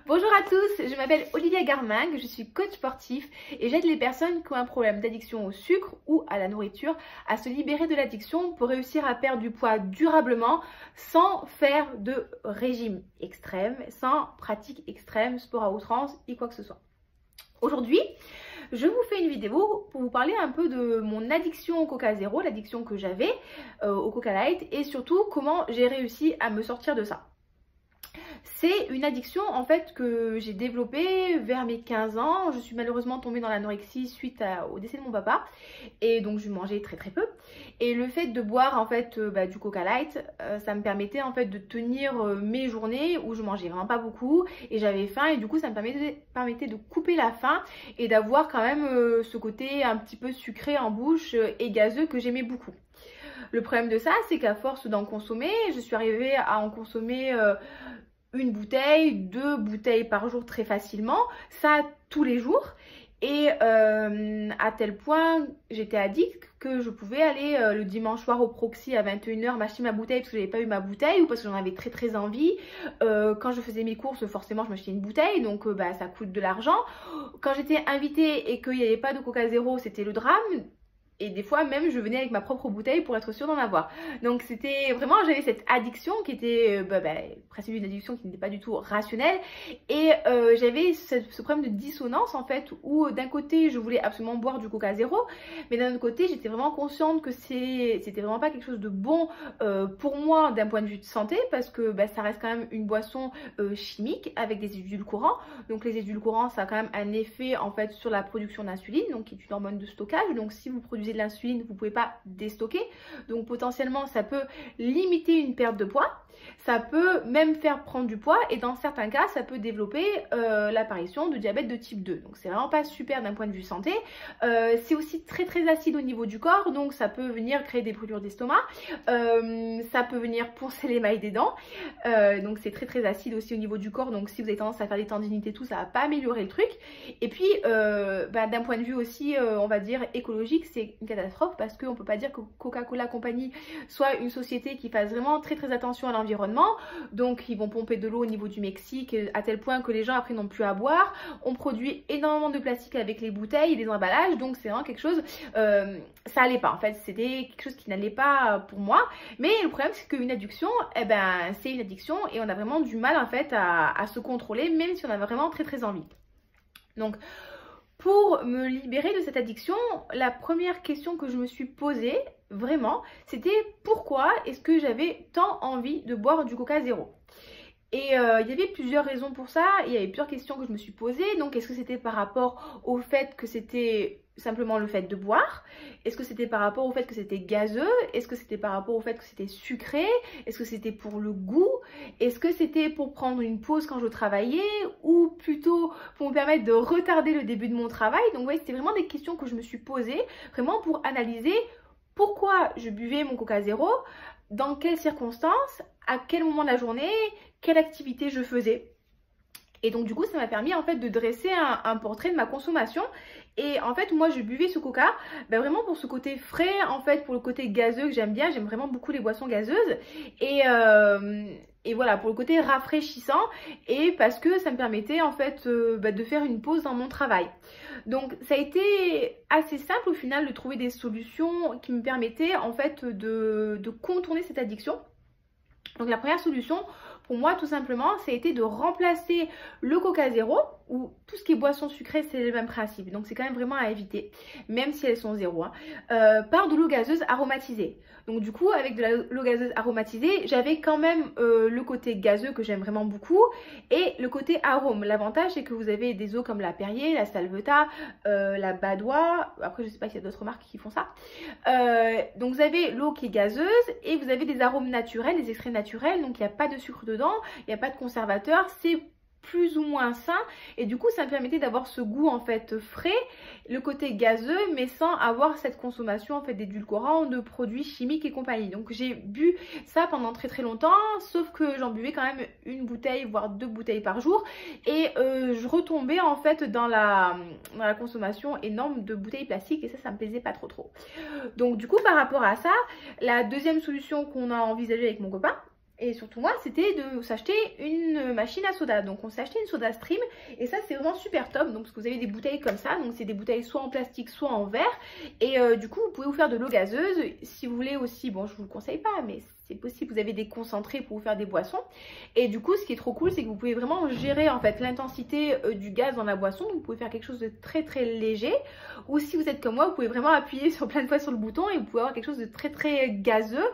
Bonjour à tous, je m'appelle Olivia Garmingue, je suis coach sportif et j'aide les personnes qui ont un problème d'addiction au sucre ou à la nourriture à se libérer de l'addiction pour réussir à perdre du poids durablement sans faire de régime extrême, sans pratique extrême, sport à outrance et quoi que ce soit. Aujourd'hui, je vous fais une vidéo pour vous parler un peu de mon addiction au Coca Zéro, l'addiction que j'avais au Coca Light et surtout comment j'ai réussi à me sortir de ça. C'est une addiction en fait que j'ai développée vers mes 15 ans. Je suis malheureusement tombée dans l'anorexie suite au décès de mon papa et donc je mangeais très peu. Et le fait de boire en fait du Coca Light, ça me permettait en fait de tenir mes journées où je mangeais vraiment pas beaucoup et j'avais faim et du coup ça me permettait de couper la faim et d'avoir quand même ce côté un petit peu sucré en bouche et gazeux que j'aimais beaucoup. Le problème de ça, c'est qu'à force d'en consommer, je suis arrivée à en consommer une bouteille, 2 bouteilles par jour très facilement, ça tous les jours. Et à tel point j'étais addict que je pouvais aller le dimanche soir au Proxy à 21 h m'acheter ma bouteille parce que j'avais pas eu ma bouteille ou parce que j'en avais très envie. Quand je faisais mes courses, forcément je m'achetais une bouteille, donc ça coûte de l'argent. Quand j'étais invitée et qu'il n'y avait pas de Coca Zéro, c'était le drame. Et des fois même je venais avec ma propre bouteille pour être sûre d'en avoir. Donc c'était vraiment, j'avais cette addiction qui était presque une addiction qui n'était pas du tout rationnelle. Et j'avais ce problème de dissonance en fait où d'un côté je voulais absolument boire du Coca Zéro, mais d'un autre côté j'étais vraiment consciente que c'était vraiment pas quelque chose de bon pour moi d'un point de vue de santé, parce que ça reste quand même une boisson chimique avec des édulcorants. Donc les édulcorants, ça a quand même un effet en fait sur la production d'insuline, donc qui est une hormone de stockage. Donc si vous produisez de l'insuline, vous ne pouvez pas déstocker, donc potentiellement ça peut limiter une perte de poids, ça peut même faire prendre du poids et dans certains cas ça peut développer l'apparition de diabète de type 2, donc c'est vraiment pas super d'un point de vue santé. C'est aussi très acide au niveau du corps, donc ça peut venir créer des brûlures d'estomac, ça peut venir poncer l'émail des dents, donc c'est très acide aussi au niveau du corps, donc si vous avez tendance à faire des tendinites et tout, ça va pas améliorer le truc. Et puis d'un point de vue aussi on va dire écologique, c'est une catastrophe parce qu'on peut pas dire que Coca-Cola Company soit une société qui fasse vraiment très attention à l'environnement. Donc ils vont pomper de l'eau au niveau du Mexique à tel point que les gens après n'ont plus à boire. On produit énormément de plastique avec les bouteilles et les emballages, donc c'est vraiment quelque chose, ça allait pas en fait, c'était quelque chose qui n'allait pas pour moi. Mais le problème c'est qu'une addiction, c'est une addiction et on a vraiment du mal en fait à se contrôler même si on a vraiment très envie. Donc pour me libérer de cette addiction, la première question que je me suis posée, vraiment, c'était pourquoi est-ce que j'avais tant envie de boire du Coca Zéro? Et il y avait plusieurs raisons pour ça, il y avait plusieurs questions que je me suis posées. Donc est-ce que c'était par rapport au fait que c'était simplement le fait de boire? Est-ce que c'était par rapport au fait que c'était gazeux? Est-ce que c'était par rapport au fait que c'était sucré? Est-ce que c'était pour le goût? Est-ce que c'était pour prendre une pause quand je travaillais? Ou plutôt pour me permettre de retarder le début de mon travail? Donc ouais, c'était vraiment des questions que je me suis posées, vraiment pour analyser pourquoi je buvais mon Coca Zéro, dans quelles circonstances, à quel moment de la journée, quelle activité je faisais. Et donc du coup ça m'a permis en fait de dresser un portrait de ma consommation. Et en fait moi je buvais ce coca vraiment pour ce côté frais, en fait pour le côté gazeux que j'aime bien, j'aime vraiment beaucoup les boissons gazeuses. Et voilà, pour le côté rafraîchissant et parce que ça me permettait en fait de faire une pause dans mon travail. Donc ça a été assez simple au final de trouver des solutions qui me permettaient en fait de contourner cette addiction. Donc la première solution pour moi tout simplement ça a été de remplacer le Coca Zéro, ou tout ce qui est boisson sucrée c'est le même principe, donc c'est quand même vraiment à éviter même si elles sont zéro par de l'eau gazeuse aromatisée. Donc du coup avec de l'eau gazeuse aromatisée j'avais quand même le côté gazeux que j'aime vraiment beaucoup et le côté arôme. L'avantage c'est que vous avez des eaux comme la Perrier, la Salvetat, la Badois, après je sais pas s'il y a d'autres marques qui font ça. Donc vous avez l'eau qui est gazeuse et vous avez des arômes naturels, des extraits naturels, donc il n'y a pas de sucre dedans, il n'y a pas de conservateur, c'est plus ou moins sain et du coup ça me permettait d'avoir ce goût en fait frais, le côté gazeux mais sans avoir cette consommation en fait d'édulcorants, de produits chimiques et compagnie. Donc j'ai bu ça pendant très longtemps, sauf que j'en buvais quand même une bouteille voire 2 bouteilles par jour et je retombais en fait dans la consommation énorme de bouteilles plastiques et ça me plaisait pas trop. Donc du coup par rapport à ça, la deuxième solution qu'on a envisagée avec mon copain, et surtout moi, c'était de s'acheter une machine à soda. Donc on s'est acheté une soda stream et ça c'est vraiment super top. Donc parce que vous avez des bouteilles comme ça, donc c'est des bouteilles soit en plastique soit en verre. Et du coup vous pouvez vous faire de l'eau gazeuse. Si vous voulez aussi, bon je vous le conseille pas, mais c'est possible, vous avez des concentrés pour vous faire des boissons. Et du coup ce qui est trop cool, c'est que vous pouvez vraiment gérer en fait l'intensité du gaz dans la boisson. Donc vous pouvez faire quelque chose de très très léger. Ou si vous êtes comme moi, vous pouvez vraiment appuyer sur plein de fois sur le bouton et vous pouvez avoir quelque chose de très très gazeux.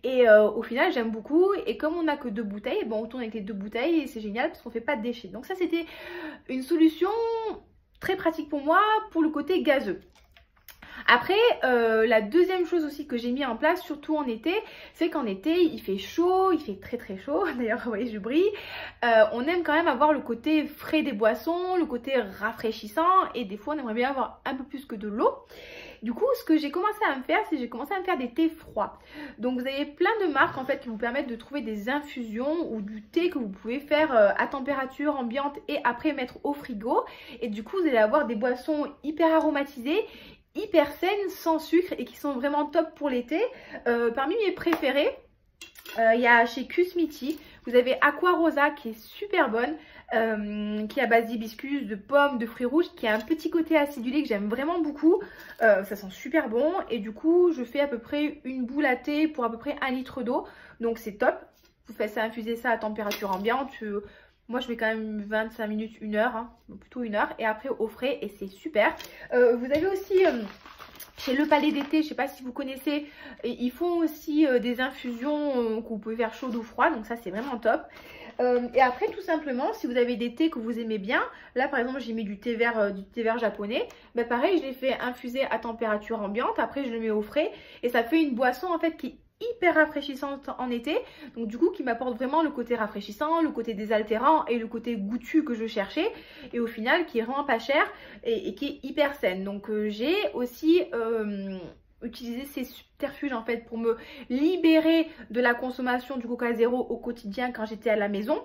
Et au final j'aime beaucoup. Et comme on n'a que 2 bouteilles, bon on tourne avec les 2 bouteilles et c'est génial parce qu'on fait pas de déchets. Donc ça c'était une solution très pratique pour moi pour le côté gazeux. Après, la deuxième chose aussi que j'ai mis en place, surtout en été, c'est qu'en été, il fait chaud, il fait très très chaud. D'ailleurs, vous voyez, je brille. On aime quand même avoir le côté frais des boissons, le côté rafraîchissant. Et des fois, on aimerait bien avoir un peu plus que de l'eau. Du coup, ce que j'ai commencé à me faire, c'est que j'ai commencé à me faire des thés froids. Donc, vous avez plein de marques en fait qui vous permettent de trouver des infusions ou du thé que vous pouvez faire à température ambiante et après mettre au frigo. Et du coup, vous allez avoir des boissons hyper aromatisées, hyper saines, sans sucre et qui sont vraiment top pour l'été. Parmi mes préférés, il y a chez Kusmiti, vous avez Aqua Rosa qui est super bonne, qui est à base d'hibiscus, de pommes, de fruits rouges, qui a un petit côté acidulé que j'aime vraiment beaucoup. Ça sent super bon et du coup je fais à peu près une boule à thé pour à peu près 1 litre d'eau. Donc c'est top. Vous faites ça, infuser ça à température ambiante. Moi je mets quand même 25 minutes, 1 heure, hein, plutôt 1 heure. Et après au frais et c'est super. Vous avez aussi... chez Le Palais d'été, je ne sais pas si vous connaissez, ils font aussi des infusions que vous pouvez faire chaudes ou froides, donc ça c'est vraiment top. Et après tout simplement, si vous avez des thés que vous aimez bien, là par exemple j'ai mis du thé vert japonais, bah pareil je l'ai fait infuser à température ambiante, après je le mets au frais et ça fait une boisson en fait qui est hyper rafraîchissante en été, donc du coup qui m'apporte vraiment le côté rafraîchissant, le côté désaltérant et le côté goûtu que je cherchais et au final qui est vraiment pas cher et qui est hyper saine. Donc j'ai aussi utilisé ces subterfuges en fait pour me libérer de la consommation du Coca Zéro au quotidien quand j'étais à la maison.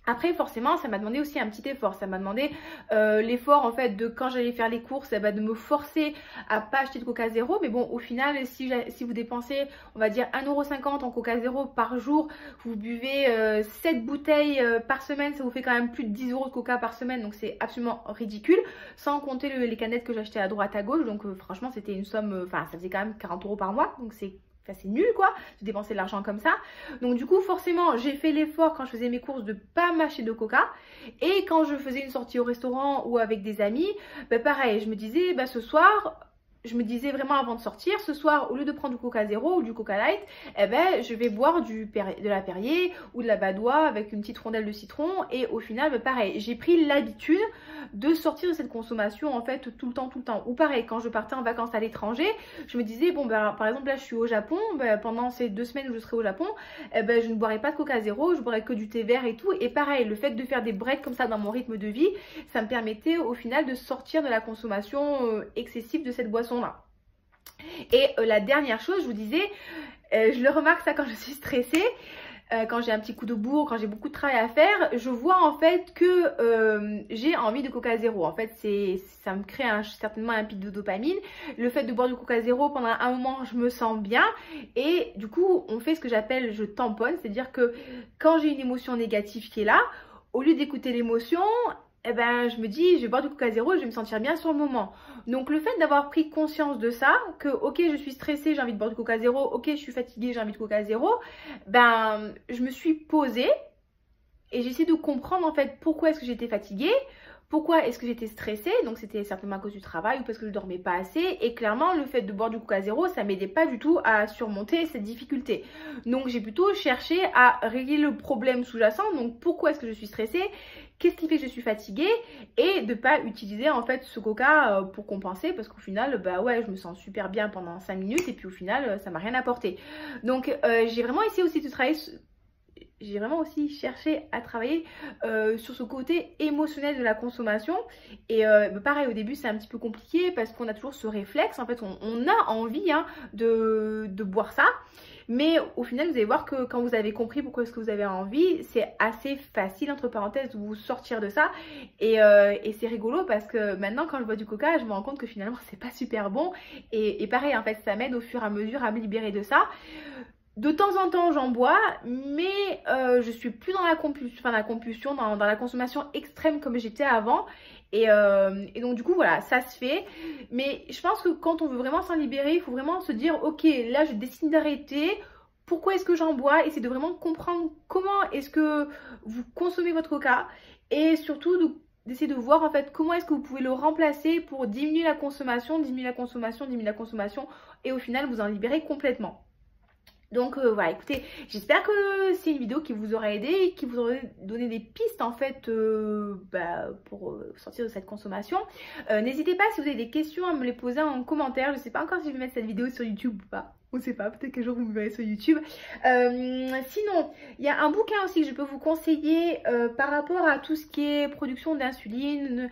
Après forcément ça m'a demandé aussi un petit effort, ça m'a demandé l'effort en fait de quand j'allais faire les courses, de me forcer à pas acheter de Coca Zéro. Mais bon au final si vous dépensez on va dire 1,50 € en Coca Zéro par jour, vous buvez 7 bouteilles par semaine, ça vous fait quand même plus de 10 € de Coca par semaine. Donc c'est absolument ridicule, sans compter les canettes que j'achetais à droite à gauche. Donc franchement c'était une somme, enfin ça faisait quand même 40 € par mois, donc c'est nul quoi, de dépenser de l'argent comme ça. Donc du coup forcément j'ai fait l'effort quand je faisais mes courses de pas m'acheter de coca. Et quand je faisais une sortie au restaurant ou avec des amis, bah pareil, je me disais bah ce soir, je me disais vraiment avant de sortir, ce soir au lieu de prendre du Coca Zéro ou du Coca Light, eh ben je vais boire de la Perrier ou de la Badoit avec une petite rondelle de citron. Et au final bah, pareil, j'ai pris l'habitude de sortir de cette consommation en fait tout le temps. Ou pareil, quand je partais en vacances à l'étranger, je me disais bon bah par exemple là je suis au Japon, bah, pendant ces 2 semaines où je serai au Japon, eh ben, je ne boirai pas de Coca Zéro, je boirai que du thé vert et tout. Et pareil, le fait de faire des breaks comme ça dans mon rythme de vie, ça me permettait au final de sortir de la consommation excessive de cette boisson là. Et la dernière chose, je vous disais, je le remarque ça quand je suis stressée, quand j'ai un petit coup de bourre, quand j'ai beaucoup de travail à faire, je vois en fait que j'ai envie de Coca Zéro. En fait, ça me crée certainement un pic de dopamine. Le fait de boire du Coca Zéro pendant un moment, je me sens bien. Et du coup, on fait ce que j'appelle je tamponne. C'est-à-dire que quand j'ai une émotion négative qui est là, au lieu d'écouter l'émotion, eh ben, je me dis, je vais boire du Coca Zéro, je vais me sentir bien sur le moment. Donc le fait d'avoir pris conscience de ça, que ok je suis stressée, j'ai envie de boire du Coca Zéro, ok je suis fatiguée, j'ai envie de Coca Zéro, ben je me suis posée et j'ai essayé de comprendre en fait pourquoi est-ce que j'étais fatiguée, pourquoi est-ce que j'étais stressée. Donc c'était certainement à cause du travail ou parce que je dormais pas assez. Et clairement le fait de boire du Coca Zéro, ça m'aidait pas du tout à surmonter cette difficulté. Donc j'ai plutôt cherché à régler le problème sous-jacent. Donc pourquoi est-ce que je suis stressée, qu'est-ce qui fait que je suis fatiguée, et de pas utiliser en fait ce coca pour compenser, parce qu'au final bah ouais je me sens super bien pendant 5 minutes et puis au final ça m'a rien apporté. Donc j'ai vraiment essayé aussi de travailler, j'ai vraiment aussi cherché à travailler sur ce côté émotionnel de la consommation. Et bah pareil au début c'est un petit peu compliqué parce qu'on a toujours ce réflexe, en fait on a envie hein, de boire ça. Mais au final, vous allez voir que quand vous avez compris pourquoi est-ce que vous avez envie, c'est assez facile, entre parenthèses, de vous sortir de ça. Et c'est rigolo parce que maintenant, quand je bois du coca, je me rends compte que finalement, c'est pas super bon. Et pareil, en fait, ça m'aide au fur et à mesure à me libérer de ça. de temps en temps j'en bois, mais je suis plus dans la compulsion, dans la consommation extrême comme j'étais avant. Et donc du coup voilà, ça se fait. Mais je pense que quand on veut vraiment s'en libérer, il faut vraiment se dire ok, là je décide d'arrêter. Pourquoi est-ce que j'en bois? Et c'est de vraiment comprendre comment est-ce que vous consommez votre coca. Et surtout d'essayer de voir en fait comment est-ce que vous pouvez le remplacer pour diminuer la consommation, et au final vous en libérer complètement. Donc voilà, écoutez, j'espère que c'est une vidéo qui vous aura aidé et qui vous aura donné des pistes en fait pour sortir de cette consommation. N'hésitez pas si vous avez des questions à me les poser en commentaire. Je ne sais pas encore si je vais mettre cette vidéo sur YouTube ou pas. On ne sait pas, peut-être qu'un jour vous me verrez sur YouTube. Sinon, il y a un bouquin aussi que je peux vous conseiller par rapport à tout ce qui est production d'insuline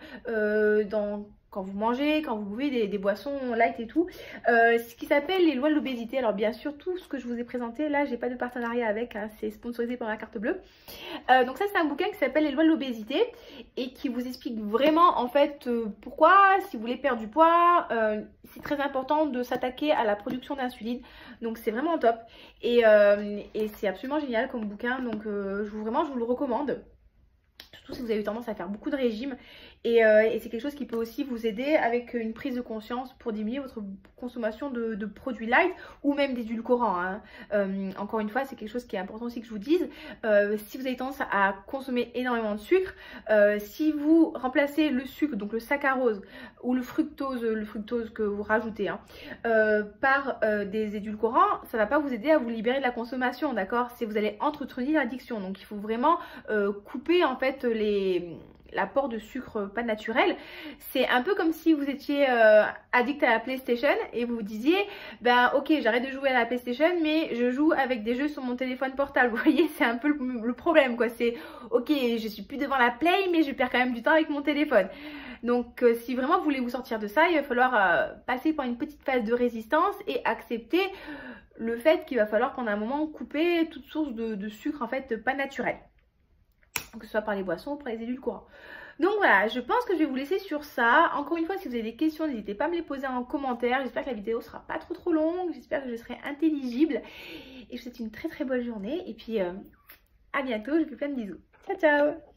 quand vous mangez, quand vous buvez des boissons light et tout, ce qui s'appelle les lois de l'obésité. Alors bien sûr, tout ce que je vous ai présenté là, j'ai pas de partenariat avec, hein, c'est sponsorisé par la carte bleue. Donc ça c'est un bouquin qui s'appelle les lois de l'obésité et qui vous explique vraiment en fait pourquoi, si vous voulez perdre du poids, c'est très important de s'attaquer à la production d'insuline. Donc c'est vraiment top et c'est absolument génial comme bouquin, donc je vous le recommande. Surtout si vous avez eu tendance à faire beaucoup de régimes et c'est quelque chose qui peut aussi vous aider avec une prise de conscience pour diminuer votre consommation de produits light ou même d'édulcorants, hein. Encore une fois, c'est quelque chose qui est important aussi que je vous dise. Si vous avez tendance à consommer énormément de sucre, si vous remplacez le sucre, donc le saccharose ou le fructose que vous rajoutez, hein, par des édulcorants, ça ne va pas vous aider à vous libérer de la consommation, d'accord? C'est vous allez entretenir l'addiction. Donc il faut vraiment couper en fait l'apport de sucre pas naturel. C'est un peu comme si vous étiez addict à la PlayStation et vous vous disiez ben ok, j'arrête de jouer à la PlayStation mais je joue avec des jeux sur mon téléphone portable. Vous voyez, c'est un peu le problème quoi. C'est ok, je suis plus devant la Play mais je perds quand même du temps avec mon téléphone. Donc si vraiment vous voulez vous sortir de ça, il va falloir passer par une petite phase de résistance et accepter le fait qu'il va falloir pendant un moment couper toute source de sucre en fait pas naturel, que ce soit par les boissons ou par les édulcorants. Donc voilà, je pense que je vais vous laisser sur ça. Encore une fois, si vous avez des questions, n'hésitez pas à me les poser en commentaire. J'espère que la vidéo sera pas trop longue. J'espère que je serai intelligible. Et je vous souhaite une très bonne journée. Et puis à bientôt, je vous fais plein de bisous. Ciao ciao.